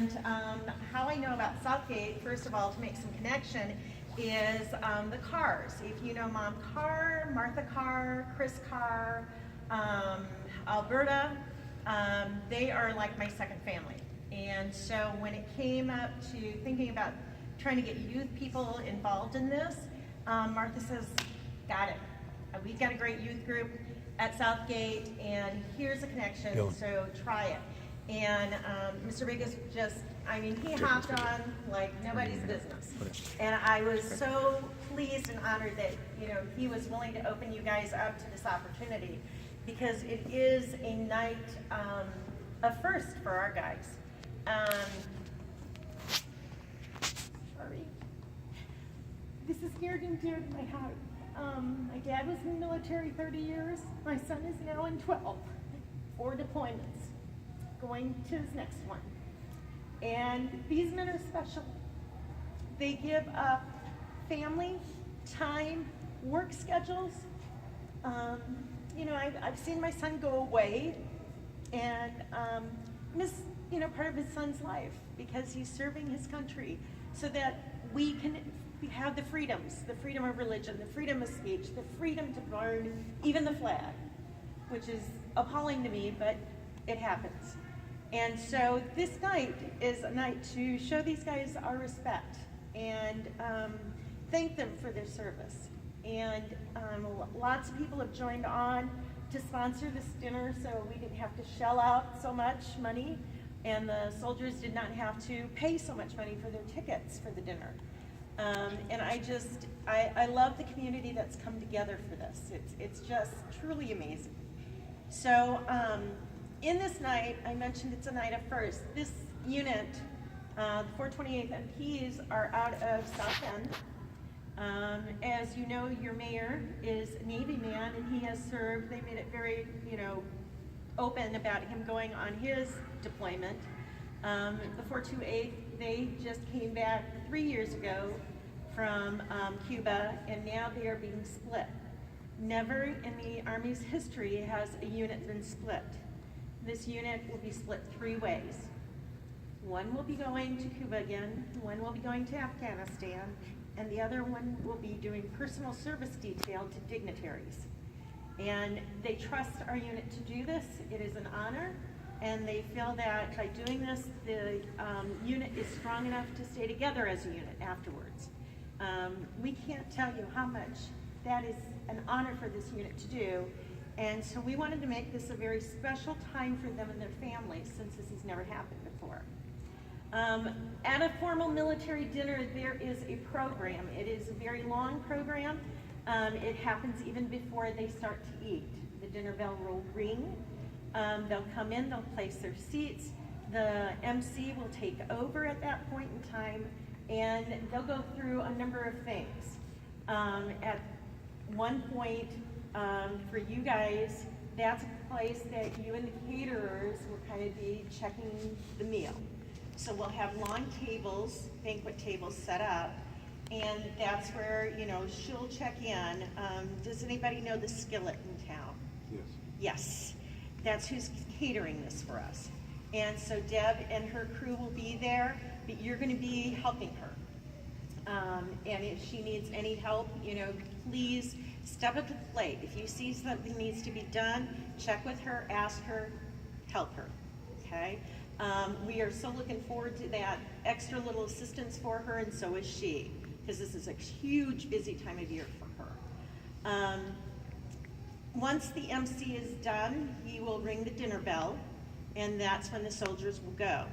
And how I know about Southgate, first of all, to make some connection, is the Carrs. If you know Mom Carr, Martha Carr, Chris Carr, Alberta, they are like my second family. And so when it came up to thinking about trying to get youth people involved in this, Martha says, got it. We've got a great youth group at Southgate, and here's a connection, so try it. And Mr. Big is just, I mean, he hopped on like nobody's business. And I was so pleased and honored that, you know, he was willing to open you guys up to this opportunity, because it is a night of first for our guys. Sorry. This is near and dear to my heart. My dad was in the military 30 years. My son is now in 12, 4 deployments, going to his next one. And these men are special. They give up family, time, work schedules. You know, I've seen my son go away and miss, you know, part of his son's life because he's serving his country so that we can have the freedoms, the freedom of religion, the freedom of speech, the freedom to burn even the flag, which is appalling to me, but it happens. And so this night is a night to show these guys our respect and thank them for their service. And lots of people have joined on to sponsor this dinner, so we didn't have to shell out so much money, and the soldiers did not have to pay so much money for their tickets for the dinner. And I love the community that's come together for this. It's just truly amazing. So in this night, I mentioned it's a night of first. This unit, the 428th MPs, are out of South Bend. As you know, your mayor is a Navy man, and he has served. They made it very, you know, open about him going on his deployment. The 428th, they just came back 3 years ago from Cuba, and now they are being split. Never in the Army's history has a unit been split. This unit will be split 3 ways. One will be going to Cuba again, one will be going to Afghanistan, and the other one will be doing personal service detail to dignitaries. And they trust our unit to do this. It is an honor, and they feel that by doing this, the unit is strong enough to stay together as a unit afterwards. We can't tell you how much that is an honor for this unit to do, and so we wanted to make this a very special time for them and their families, since this has never happened before. At a formal military dinner, there is a program. It is a very long program. It happens even before they start to eat. The dinner bell will ring. They'll come in, they'll place their seats. The MC will take over at that point in time, and they'll go through a number of things. At one point, for you guys, that's a place that you and the caterers will kind of be checking the meal. So we'll have long tables, banquet tables set up, and that's where, you know, she'll check in. Does anybody know the Skillet in town? Yes. Yes. That's who's catering this for us. And so Deb and her crew will be there, but you're going to be helping her. And if she needs any help, you know, please step up to the plate. If you see something needs to be done, check with her, ask her, help her, okay? We are so looking forward to that extra little assistance for her, and so is she, because this is a huge, busy time of year for her. Once the MC is done, he will ring the dinner bell, and that's when the soldiers will go.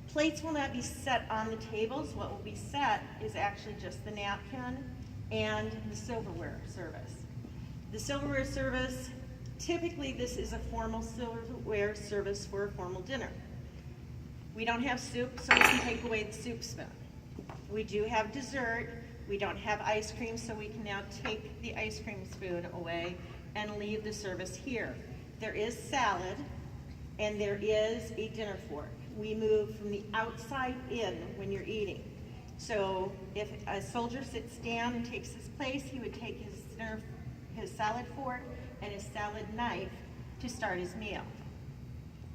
Plates will not be set on the tables. What will be set is actually just the napkin and the silverware service. The silverware service, typically this is a formal silverware service for a formal dinner. We don't have soup, so we can take away the soup spoon. We do have dessert. We don't have ice cream, so we can now take the ice cream spoon away and leave the service here. There is salad, and there is a dinner fork. We move from the outside in when you're eating. So if a soldier sits down and takes his place, he would take his salad fork and his salad knife to start his meal.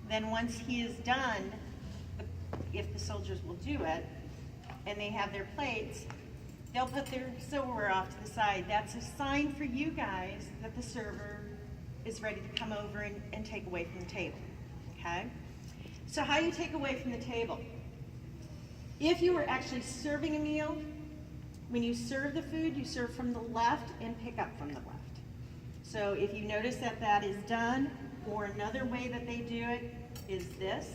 Then once he is done, if the soldiers will do it, and they have their plates, they'll put their silverware off to the side. That's a sign for you guys that the server is ready to come over and take away from the table, okay? So how you take away from the table? If you were actually serving a meal, when you serve the food, you serve from the left and pick up from the left. So if you notice that that is done, or another way that they do it is this,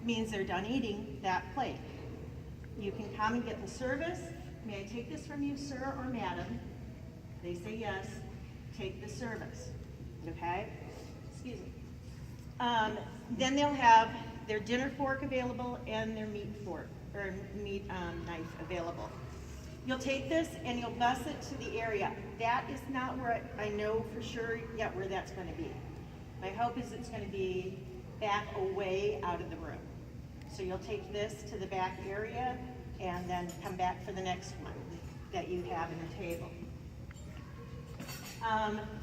means they're done eating that plate. You can come and get the service. May I take this from you, sir or madam? They say yes, take the service, okay? Excuse me. Then they'll have their dinner fork available and their meat fork, or meat knife available. You'll take this and you'll bus it to the area. That is not where I know for sure yet where that's going to be. My hope is it's going to be back away out of the room. So you'll take this to the back area and then come back for the next one that you have in the table.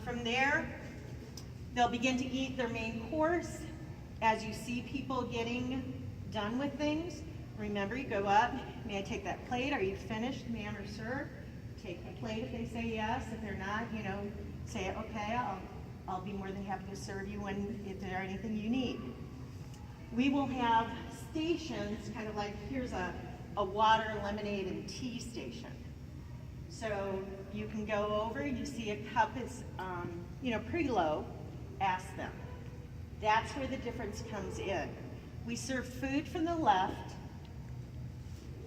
From there, they'll begin to eat their main course. As you see people getting done with things, remember, you go up, may I take that plate? Are you finished, ma'am or sir? Take the plate if they say yes. If they're not, you know, say, okay, I'll be more than happy to serve you if there's anything you need. We will have stations, kind of like, here's a water, lemonade, and tea station. So you can go over, you see a cup is, you know, pretty low, ask them. That's where the difference comes in. We serve food from the left.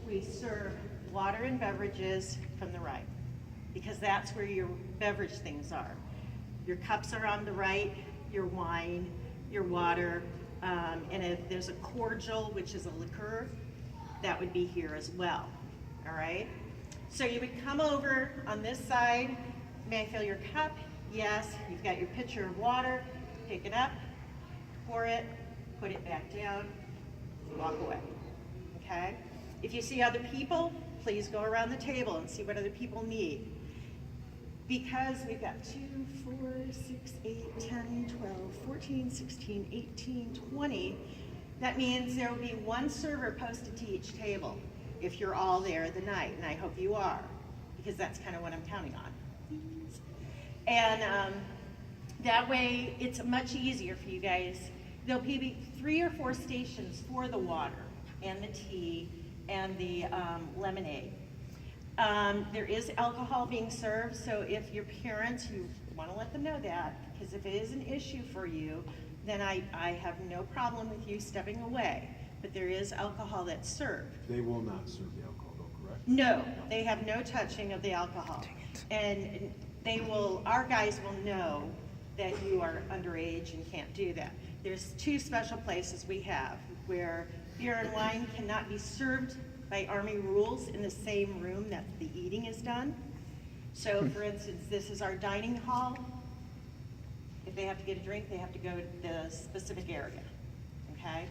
We serve water and beverages from the right, because that's where your beverage things are. Your cups are on the right, your wine, your water, and if there's a cordial, which is a liqueur, that would be here as well, all right? So you would come over on this side. May I fill your cup? Yes. You've got your pitcher of water. Pick it up, pour it, put it back down, walk away, okay? If you see other people, please go around the table and see what other people need. Because we've got 2, 4, 6, 8, 10, 12, 14, 16, 18, 20, that means there will be one server posted to each table if you're all there the night, and I hope you are, because that's kind of what I'm counting on. And that way, it's much easier for you guys. There'll be 3 or 4 stations for the water and the tea and the lemonade. There is alcohol being served, so if your parents, you want to let them know that, because if it is an issue for you, then I have no problem with you stepping away. But there is alcohol that's served. They will not serve the alcohol, though, correct? No, they have no touching of the alcohol. And they will, our guys will know that you are underage and can't do that. There's 2 special places we have where beer and wine cannot be served by Army rules in the same room that the eating is done. So for instance, this is our dining hall. If they have to get a drink, they have to go to the specific area, okay?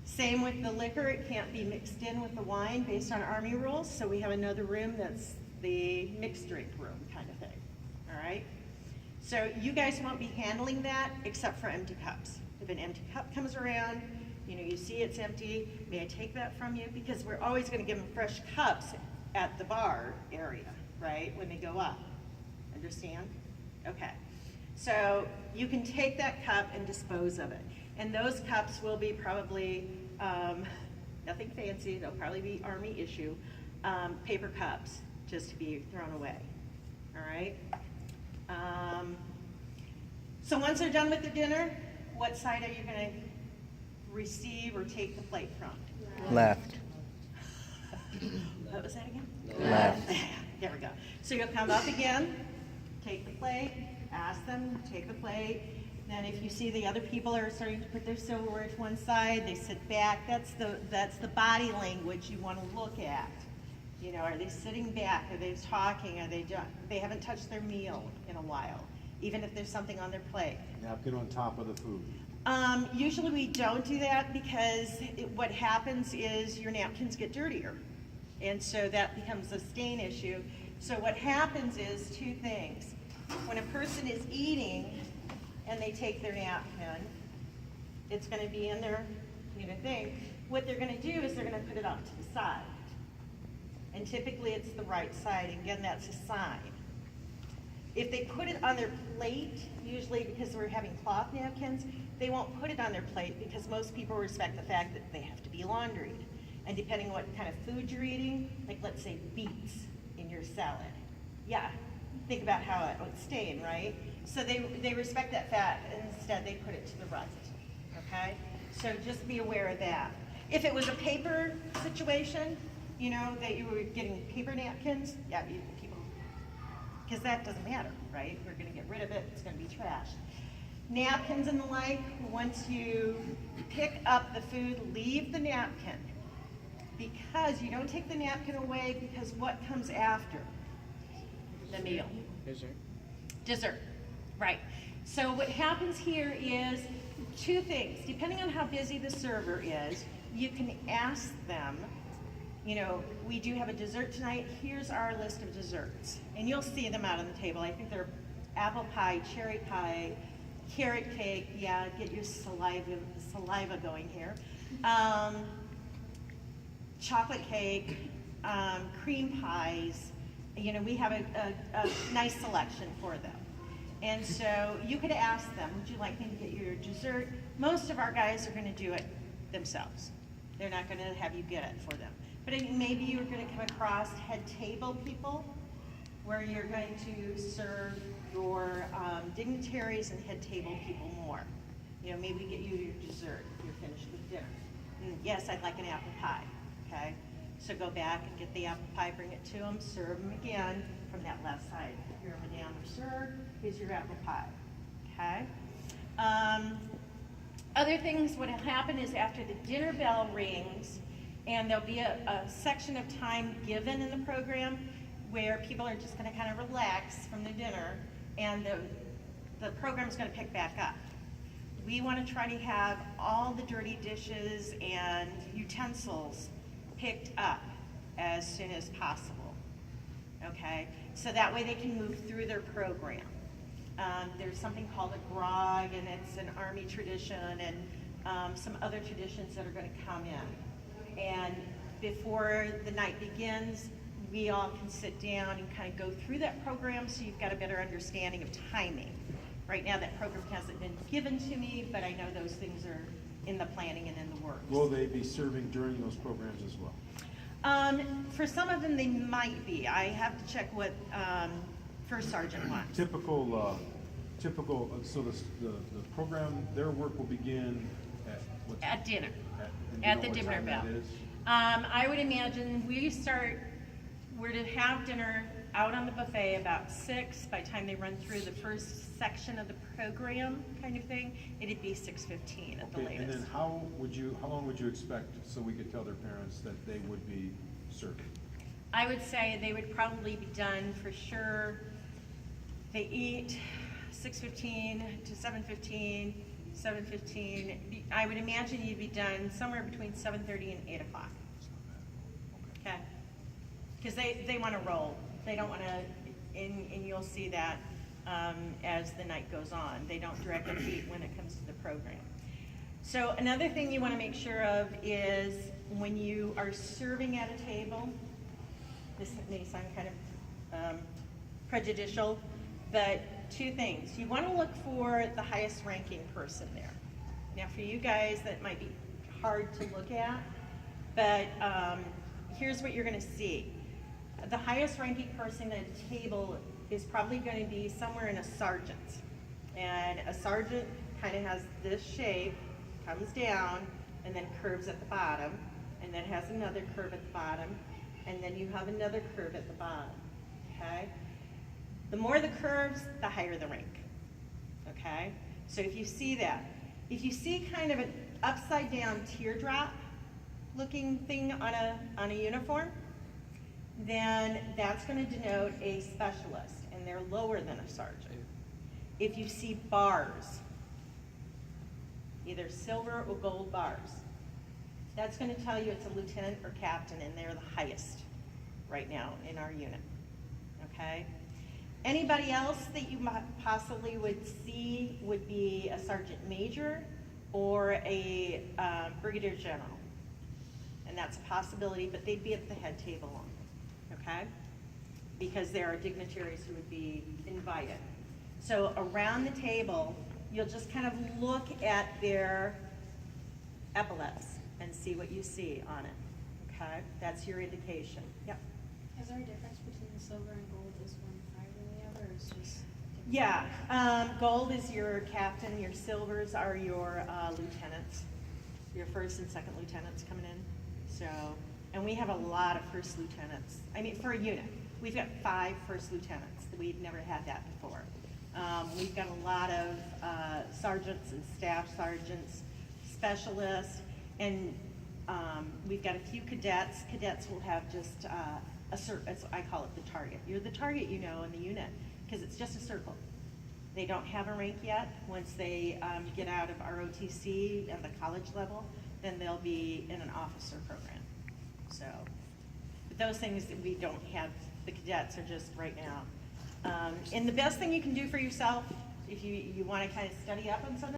Same with the liquor, it can't be mixed in with the wine based on Army rules, so we have another room that's the mixed drink room kind of thing, all right? So you guys won't be handling that except for empty cups. If an empty cup comes around, you know, you see it's empty, may I take that from you? Because we're always gonna give them fresh cups at the bar area, right, when they go up. Understand? Okay. So you can take that cup and dispose of it. And those cups will be probably, nothing fancy, they'll probably be Army issue, paper cups, just to be thrown away, all right? So once they're done with the dinner, what side are you gonna receive or take the plate from? Left. What was that again? Left. There we go. So you'll come up again, take the plate, ask them, take the plate. Then if you see the other people are starting to put their silverware to one side, they sit back. That's the body language you want to look at. You know, are they sitting back? Are they talking? Are they haven't touched their meal in a while, even if there's something on their plate. Napkin on top of the food. Usually we don't do that because what happens is your napkins get dirtier. And so that becomes a stain issue. So what happens is 2 things. When a person is eating and they take their napkin, it's going to be in their, thing, What they're gonna do is they're gonna put it off to the side. And typically it's the right side, again, that's a sign. If they put it on their plate, usually because we're having cloth napkins, they won't put it on their plate because most people respect the fact that they have to be laundried. And depending on what kind of food you're eating, like let's say beets in your salad. Yeah, think about how it would stain, right? So they respect that fact, and instead they put it to the right, okay? So just be aware of that. If it was a paper situation, you know, that you were getting paper napkins, yeah, people, because that doesn't matter, right? We're gonna get rid of it, it's gonna be trash. Napkins and the like, once you pick up the food, leave the napkin. Because you don't take the napkin away, because what comes after the meal? Dessert, right. So what happens here is two things. Depending on how busy the server is, you can ask them, you know, we do have a dessert tonight, here's our list of desserts. And you'll see them out on the table. I think they're apple pie, cherry pie, carrot cake, yeah, get your saliva going here. Chocolate cake, cream pies, you know, we have a nice selection for them. And so you could ask them, would you like me to get your dessert? Most of our guys are gonna do it themselves. They're not gonna have you get it for them. But maybe you're gonna come across head table people where you're going to serve your dignitaries and head table people more. You know, maybe get you your dessert if you're finished with dinner. Yes, I'd like an apple pie, okay? So go back and get the apple pie, bring it to them, serve them again from that left side. Here, madame, or sir, here's your apple pie, okay? Other things, what will happen is after the dinner bell rings, and there'll be a section of time given in the program where people are just gonna kind of relax from the dinner, and the program's gonna pick back up. We wanna try to have all the dirty dishes and utensils picked up as soon as possible, okay? So that way they can move through their program. There's something called a grog, and it's an Army tradition, and some other traditions that are gonna come in. And before the night begins, we all can sit down and kind of go through that program so you've got a better understanding of timing. Right now that program hasn't been given to me, but I know those things are in the planning and in the works. Will they be serving during those programs as well? For some of them they might be. I have to check what First Sergeant wants. Typical, so the program, their work will begin at what time? At dinner. And At you the know what dinner time bell. that is? I would imagine we're to have dinner out on the buffet about 6. By the time they run through the first section of the program kind of thing, it'd be 6:15 at the Okay, and latest. then how long would you expect, so we could tell their parents that they would be serving? I would say they would probably be done for sure. They eat 6:15 to 7:15, 7:15. I would imagine you'd be done somewhere between 7:30 and 8 o'clock. Okay? Because they want to roll. They don't want to, and you'll see that as the night goes on. They don't direct their feet when it comes to the program. So another thing you want to make sure of is when you are serving at a table, this may sound kind of prejudicial, but two things. You want to look for the highest ranking person there. Now for you guys, that might be hard to look at, but here's what you're going to see. The highest ranking person at a table is probably going to be somewhere in a sergeant. And a sergeant kind of has this shape, comes down, and then curves at the bottom, and then has another curve at the bottom, and then you have another curve at the bottom, okay? The more the curves, the higher the rank, okay? So if you see that, if you see kind of an upside down teardrop looking thing on a uniform, then that's going to denote a specialist, and they're lower than a sergeant. If you see bars, either silver or gold bars, that's going to tell you it's a lieutenant or captain, and they're the highest right now in our unit, okay? Anybody else that you might possibly would see would be a sergeant major or a brigadier general, that's a possibility, but they'd be at the head table only, okay? Because there are dignitaries who would be invited. So around the table, you'll just kind of look at their epaulets and see what you see on it, okay? That's your indication. Yep. Is there a difference between the silver and gold? Is one higher than the other, or is just? Yeah, gold is your captain, your silvers are your lieutenants, your first and second lieutenants coming in. So, and we have a lot of first lieutenants. I mean, for a unit, we've got 5 first lieutenants. We've never had that before. We've got a lot of sergeants and staff sergeants, specialists, and we've got a few cadets. Cadets will have just I call it the target. You're the target, you know, in the unit, because it's just a circle. They don't have a rank yet. Once they get out of ROTC at the college level, then they'll be in an officer program. So, but those things that we don't have, the cadets are just right now. And the best thing you can do for yourself, if you want to kind of study up on something,